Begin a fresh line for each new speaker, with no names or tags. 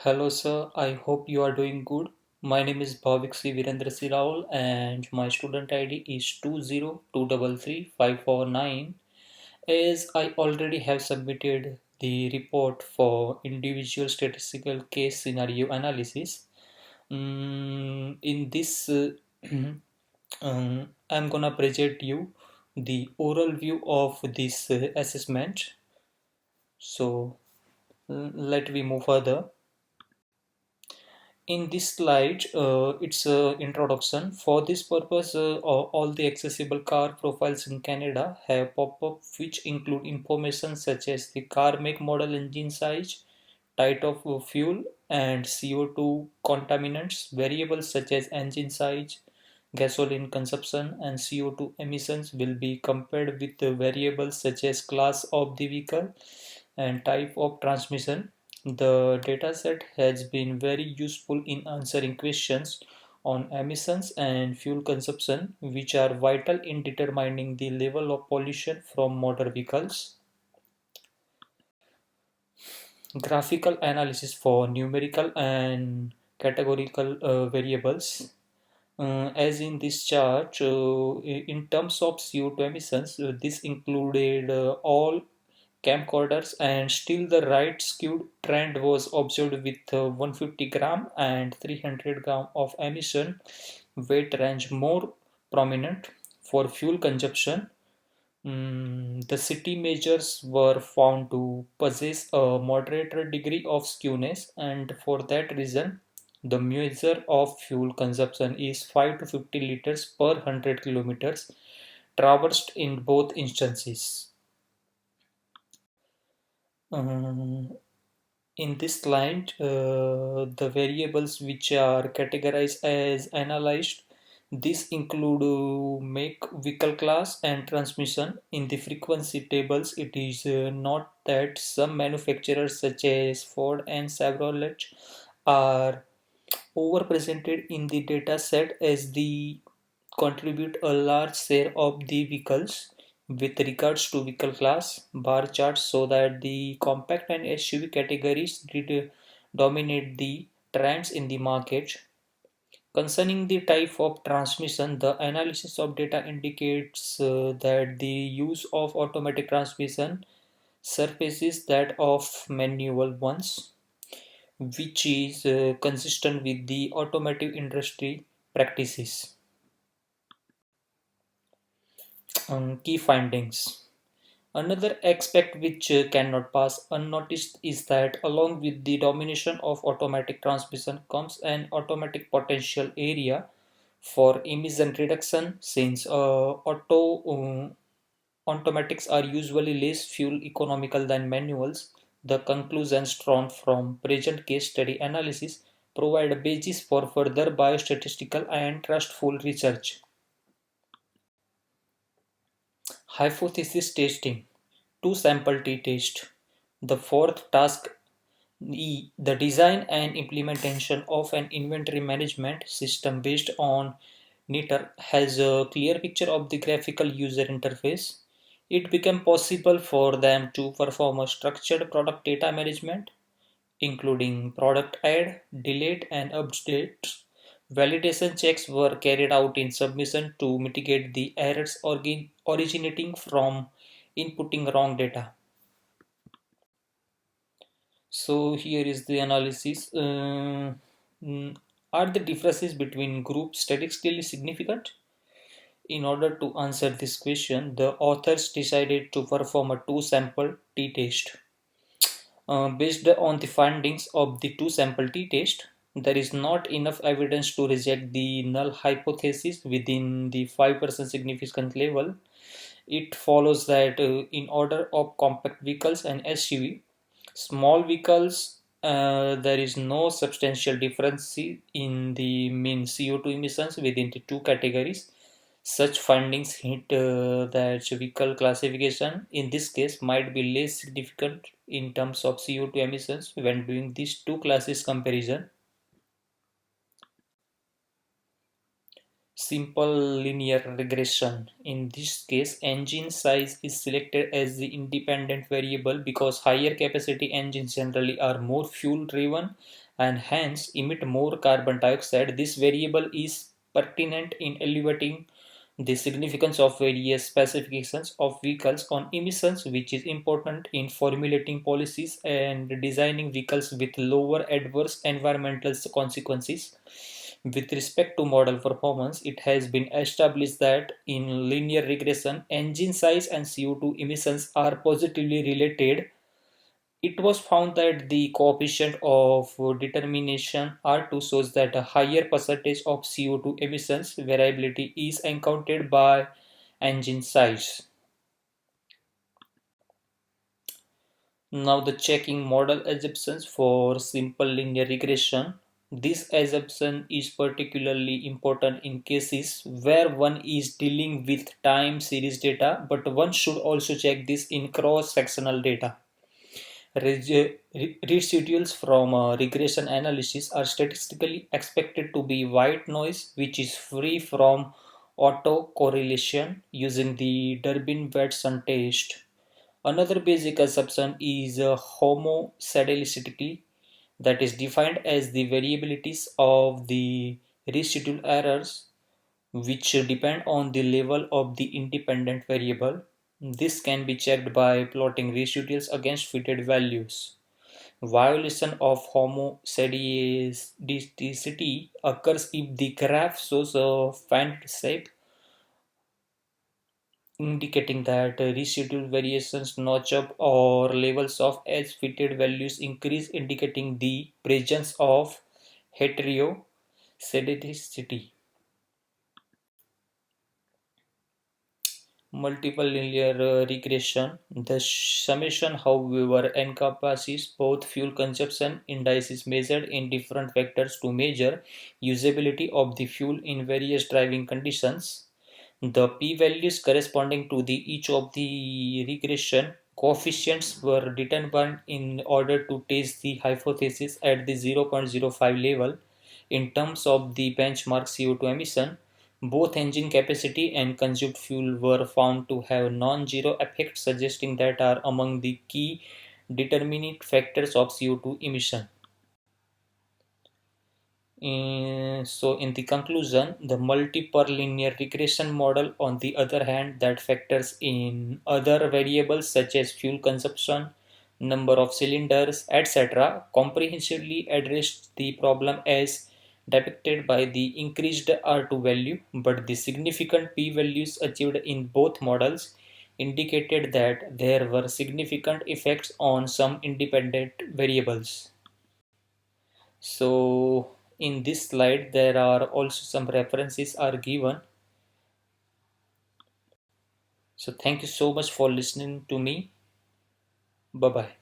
Hello, sir. I hope you are doing good. My name is Bhaviksinh and my student ID is 202333549. As I already have submitted the report for individual statistical case scenario analysis, in this, I'm gonna present you the oral view of this assessment. So, let me move further. In this slide, it's a introduction. For this purpose, all the accessible car profiles in Canada have pop-up which include information such as the car make, model, engine size, type of fuel, and CO2 contaminants. Variables such as engine size, gasoline consumption, and CO2 emissions will be compared with the variables such as class of the vehicle and type of transmission. The dataset has been very useful in answering questions on emissions and fuel consumption, which are vital in determining the level of pollution from motor vehicles. Graphical analysis for numerical and categorical variables. As in this chart, in terms of CO2 emissions, this included all camcorders, and still the right skewed trend was observed with 150 gram and 300 gram of emission weight range more prominent. For fuel consumption, the city measures were found to possess a moderate degree of skewness, and for that reason the measure of fuel consumption is 5 to 50 liters per 100 kilometers traversed in both instances. Um, In this slide, the variables which are categorized as analyzed, this include make, vehicle class, and transmission. In the frequency tables, it is not that some manufacturers such as Ford and Chevrolet are overrepresented in the data set as they contribute a large share of the vehicles. With regards to vehicle class, bar charts show that the compact and SUV categories did dominate the trends in the market. Concerning the type of transmission, the analysis of data indicates that the use of automatic transmission surpasses that of manual ones, which is consistent with the automotive industry practices. Key findings. Another aspect which cannot pass unnoticed is that along with the domination of automatic transmission comes an automatic potential area for emission reduction since automatics are usually less fuel economical than manuals. The conclusions drawn from present case study analysis provide a basis for further biostatistical and trustful research. Hypothesis testing. Two sample t-test. The fourth task E. The design and implementation of an inventory management system based on NITR has a clear picture of the graphical user interface. It became possible for them to perform a structured product data management, including product add, delete, and update. Validation checks were carried out in submission to mitigate the errors originating from inputting wrong data. So here is the analysis. Mm, are the differences between groups statistically significant? In order to answer this question, the authors decided to perform a two-sample t-test. Based on the findings of the two-sample t-test, there is not enough evidence to reject the null hypothesis within the 5% significance level. It follows that in order of compact vehicles and SUV, small vehicles, there is no substantial difference in the mean CO2 emissions within the two categories. Such findings hint that vehicle classification in this case might be less significant in terms of CO2 emissions when doing these two classes comparison. simple linear regression. In this case, engine size is selected as the independent variable because higher capacity engines generally are more fuel driven and hence emit more carbon dioxide. This variable is pertinent in evaluating the significance of various specifications of vehicles on emissions, which is important in formulating policies and designing vehicles with lower adverse environmental consequences. With respect to model performance, it has been established that in linear regression, engine size and CO2 emissions are positively related. It was found that the coefficient of determination R2 shows that a higher percentage of CO2 emissions variability is encountered by engine size. Now the checking model assumptions for simple linear regression. This assumption is particularly important in cases where one is dealing with time series data, but one should also check this in cross-sectional data. Residuals from regression analysis are statistically expected to be white noise, which is free from autocorrelation using the Durbin-Watson test. Another basic assumption is homoscedasticity, that is defined as the variabilities of the residual errors which depend on the level of the independent variable. This can be checked by plotting residuals against fitted values. Violation of homoscedasticity occurs if the graph shows a fan shape indicating that residual variations notch up or levels of edge fitted values increase, indicating the presence of heteroscedasticity. Multiple linear regression. The summation, however, encompasses both fuel consumption indices measured in different vectors to measure usability of the fuel in various driving conditions. The p-values corresponding to each of the regression coefficients were determined in order to test the hypothesis at the 0.05 level. In terms of the benchmark CO2 emission, both engine capacity and consumed fuel were found to have non-zero effects, suggesting that are among the key determinant factors of CO2 emission. In the conclusion, the multi-per linear regression model, on the other hand, that factors in other variables such as fuel consumption, number of cylinders, etc., comprehensively addressed the problem as depicted by the increased R2 value, but the significant p values achieved in both models indicated that there were significant effects on some independent variables. So in this slide there are also some references are given. So thank you so much for listening to me. Bye bye.